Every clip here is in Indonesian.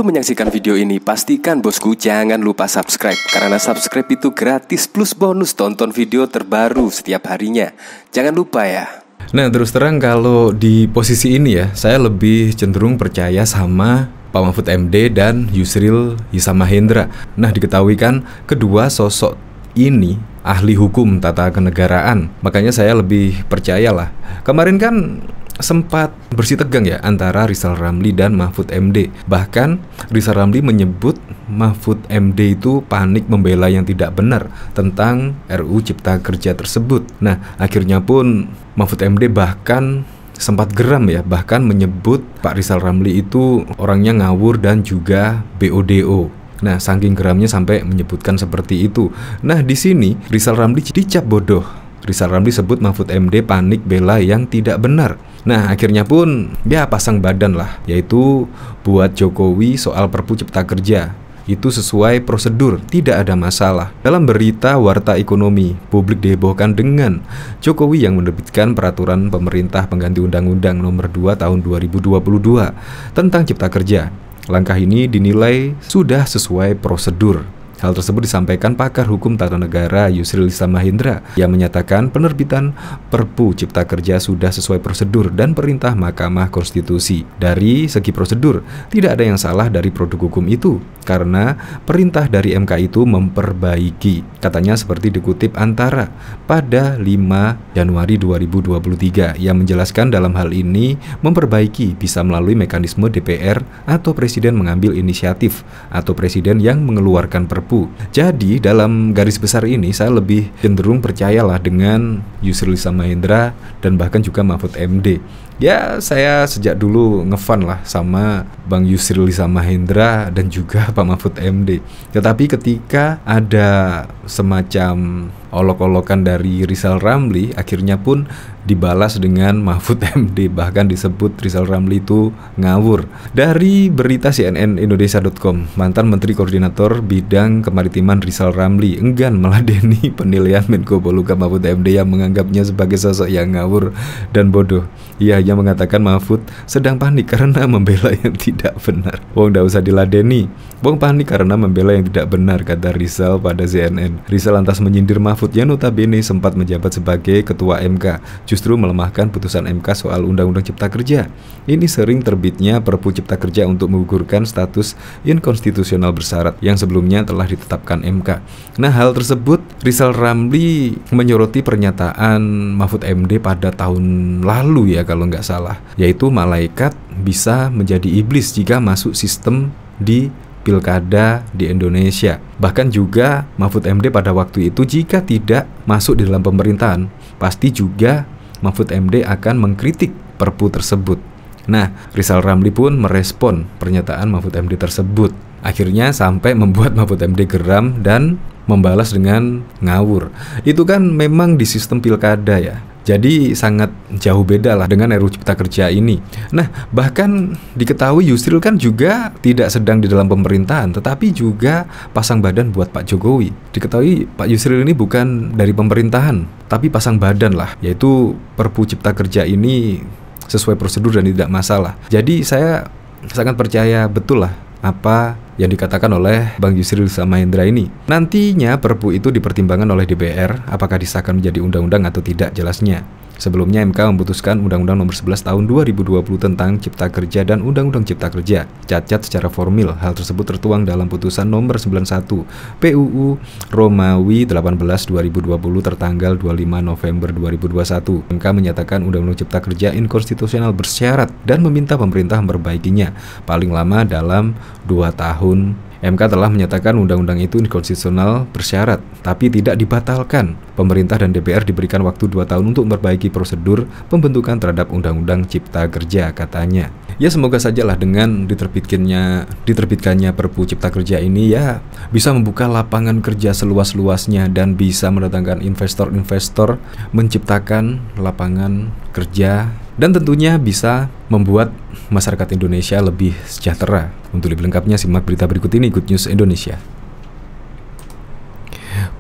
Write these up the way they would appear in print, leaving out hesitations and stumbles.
Sebelum menyaksikan video ini, pastikan bosku jangan lupa subscribe. Karena subscribe itu gratis plus bonus tonton video terbaru setiap harinya. Jangan lupa ya. Nah, terus terang kalau di posisi ini ya, saya lebih cenderung percaya sama Pak Mahfud MD dan Yusril Hisamahendra. Nah, diketahui kan kedua sosok ini ahli hukum tata kenegaraan, makanya saya lebih percayalah. Kemarin kan sempat bersih tegang ya antara Rizal Ramli dan Mahfud MD. Bahkan Rizal Ramli menyebut Mahfud MD itu panik membela yang tidak benar tentang RUU Cipta Kerja tersebut. Nah, akhirnya pun Mahfud MD bahkan sempat geram ya, bahkan menyebut Pak Rizal Ramli itu orangnya ngawur dan juga BODO. Nah, saking geramnya sampai menyebutkan seperti itu. Nah, di sini Rizal Ramli dicap bodoh. Rizal Ramli sebut Mahfud MD panik bela yang tidak benar. Nah, akhirnya pun ya pasang badan lah, yaitu buat Jokowi soal Perpu Cipta Kerja. Itu sesuai prosedur, tidak ada masalah. Dalam berita Warta Ekonomi, publik dihebohkan dengan Jokowi yang menerbitkan peraturan pemerintah pengganti Undang-Undang Nomor 2 Tahun 2022 tentang Cipta Kerja. Langkah ini dinilai sudah sesuai prosedur. Hal tersebut disampaikan pakar hukum tata negara Yusril Hisamahendra yang menyatakan penerbitan Perpu Cipta Kerja sudah sesuai prosedur dan perintah Mahkamah Konstitusi. Dari segi prosedur, tidak ada yang salah dari produk hukum itu karena perintah dari MK itu memperbaiki. Katanya seperti dikutip Antara pada 5 Januari 2023 yang menjelaskan dalam hal ini memperbaiki bisa melalui mekanisme DPR atau Presiden mengambil inisiatif atau Presiden yang mengeluarkan Perpu. Jadi dalam garis besar ini saya lebih cenderung percayalah dengan Yusril Hisamahendra dan bahkan juga Mahfud MD. Ya, saya sejak dulu ngefan lah sama Bang Yusril Hisamahendra dan juga Pak Mahfud MD. Tetapi ketika ada semacam olok-olokan dari Rizal Ramli, akhirnya pun dibalas dengan Mahfud MD. Bahkan disebut Rizal Ramli itu ngawur. Dari berita cnnindonesia.com, mantan Menteri Koordinator Bidang Kemaritiman Rizal Ramli enggan meladeni penilaian Menko Polhukam Mahfud MD yang menganggapnya sebagai sosok yang ngawur dan bodoh. Ia hanya mengatakan Mahfud sedang panik karena membela yang tidak benar. Wong nggak usah diladeni. Wong panik karena membela yang tidak benar, kata Rizal pada CNN. Rizal lantas menyindir Mahfud yang notabene sempat menjabat sebagai Ketua MK, justru melemahkan putusan MK soal Undang-Undang Cipta Kerja. Ini sering terbitnya Perpu Cipta Kerja untuk menggugurkan status inkonstitusional bersyarat yang sebelumnya telah ditetapkan MK. Nah, hal tersebut Rizal Ramli menyoroti pernyataan Mahfud MD pada tahun lalu ya kalau nggak salah, yaitu malaikat bisa menjadi iblis jika masuk sistem di pilkada di Indonesia. Bahkan juga Mahfud MD pada waktu itu jika tidak masuk di dalam pemerintahan, pasti juga Mahfud MD akan mengkritik Perpu tersebut. Nah, Rizal Ramli pun merespon pernyataan Mahfud MD tersebut. Akhirnya sampai membuat Mahfud MD geram dan membalas dengan ngawur. Itu kan memang di sistem pilkada ya. Jadi sangat jauh beda lah dengan RUU Cipta Kerja ini. Nah, bahkan diketahui Yusril kan juga tidak sedang di dalam pemerintahan, tetapi juga pasang badan buat Pak Jokowi. Diketahui Pak Yusril ini bukan dari pemerintahan, tapi pasang badan lah, yaitu Perpu Cipta Kerja ini sesuai prosedur dan tidak masalah. Jadi saya sangat percaya betul lah apa yang dikatakan oleh Bang Yusril Hisamahendra ini. Nantinya Perpu itu dipertimbangkan oleh DPR apakah disahkan menjadi undang-undang atau tidak jelasnya. Sebelumnya MK memutuskan Undang-Undang Nomor 11 Tahun 2020 tentang Cipta Kerja dan Undang-Undang Cipta Kerja cacat secara formil. Hal tersebut tertuang dalam putusan Nomor 91 PUU Romawi 18 2020 tertanggal 25 November 2021. MK menyatakan Undang-Undang Cipta Kerja inkonstitusional bersyarat dan meminta pemerintah memperbaikinya paling lama dalam 2 tahun. MK telah menyatakan undang-undang itu inkonstitusional bersyarat, tapi tidak dibatalkan. Pemerintah dan DPR diberikan waktu 2 tahun untuk memperbaiki prosedur pembentukan terhadap Undang-Undang Cipta Kerja, katanya. Ya, semoga sajalah dengan diterbitkannya Perpu Cipta Kerja ini ya bisa membuka lapangan kerja seluas-luasnya dan bisa mendatangkan investor-investor, menciptakan lapangan kerja, dan tentunya bisa membuat masyarakat Indonesia lebih sejahtera. Untuk lebih lengkapnya simak berita berikut ini, Good News Indonesia.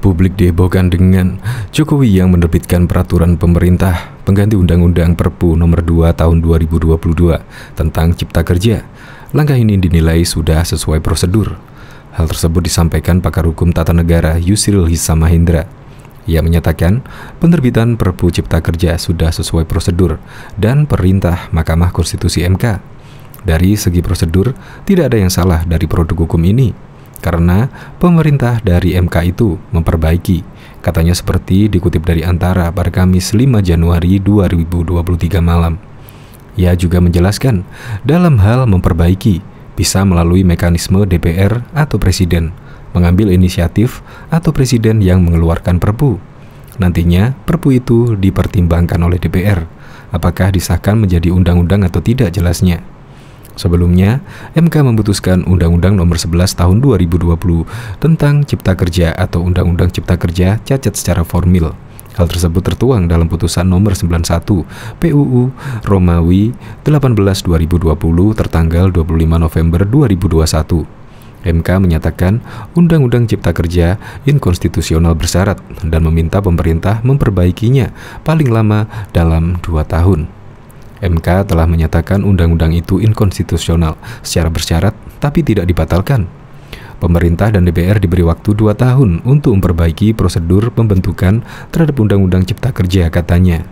Publik dihebohkan dengan Jokowi yang menerbitkan peraturan pemerintah pengganti Undang-Undang Perpu Nomor 2 Tahun 2022 tentang Cipta Kerja. Langkah ini dinilai sudah sesuai prosedur. Hal tersebut disampaikan pakar hukum tata negara Yusril Hisamahendra. Ia menyatakan penerbitan Perpu Cipta Kerja sudah sesuai prosedur dan perintah Mahkamah Konstitusi MK. Dari segi prosedur, tidak ada yang salah dari produk hukum ini, karena pemerintah dari MK itu memperbaiki, katanya seperti dikutip dari Antara pada Kamis 5 Januari 2023 malam. Ia juga menjelaskan, dalam hal memperbaiki, bisa melalui mekanisme DPR atau Presiden, mengambil inisiatif atau Presiden yang mengeluarkan Perpu. Nantinya, Perpu itu dipertimbangkan oleh DPR, apakah disahkan menjadi undang-undang atau tidak jelasnya. Sebelumnya, MK memutuskan Undang-Undang Nomor 11 Tahun 2020 tentang Cipta Kerja atau Undang-Undang Cipta Kerja cacat secara formil. Hal tersebut tertuang dalam putusan nomor 91 PUU Romawi 18/2020 tertanggal 25 November 2021. MK menyatakan Undang-Undang Cipta Kerja inkonstitusional bersyarat dan meminta pemerintah memperbaikinya paling lama dalam 2 tahun. MK telah menyatakan undang-undang itu inkonstitusional secara bersyarat tapi tidak dibatalkan. Pemerintah dan DPR diberi waktu 2 tahun untuk memperbaiki prosedur pembentukan terhadap Undang-Undang Cipta Kerja, katanya.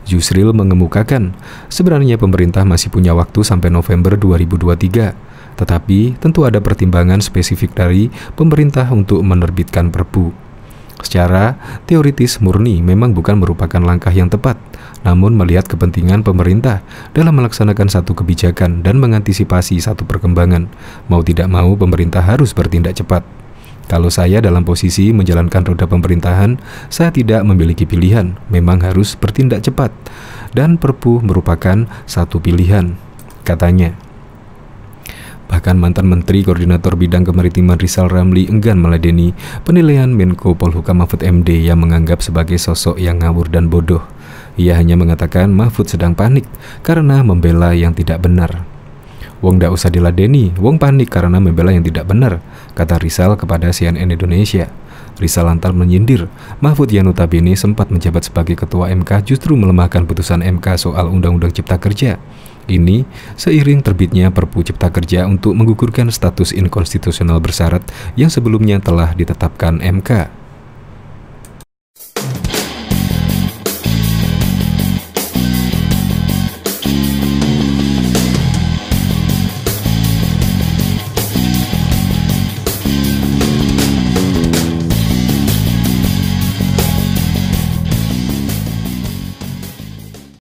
Yusril mengemukakan, sebenarnya pemerintah masih punya waktu sampai November 2023, tetapi tentu ada pertimbangan spesifik dari pemerintah untuk menerbitkan Perpu. Secara teoritis murni memang bukan merupakan langkah yang tepat, namun melihat kepentingan pemerintah dalam melaksanakan satu kebijakan dan mengantisipasi satu perkembangan, mau tidak mau pemerintah harus bertindak cepat. Kalau saya dalam posisi menjalankan roda pemerintahan, saya tidak memiliki pilihan, memang harus bertindak cepat, dan Perpu merupakan satu pilihan, katanya. Bahkan mantan Menteri Koordinator Bidang Kemaritiman Rizal Ramli enggan meladeni penilaian Menko Polhukam Mahfud MD yang menganggap sebagai sosok yang ngawur dan bodoh. Ia hanya mengatakan Mahfud sedang panik karena membela yang tidak benar. Wong ndak usah diladeni, wong panik karena membela yang tidak benar, kata Rizal kepada CNN Indonesia. Rizal lantas menyindir, Mahfud yang notabene sempat menjabat sebagai Ketua MK justru melemahkan putusan MK soal Undang-Undang Cipta Kerja. Ini seiring terbitnya Perpu Cipta Kerja untuk menggugurkan status inkonstitusional bersyarat yang sebelumnya telah ditetapkan MK.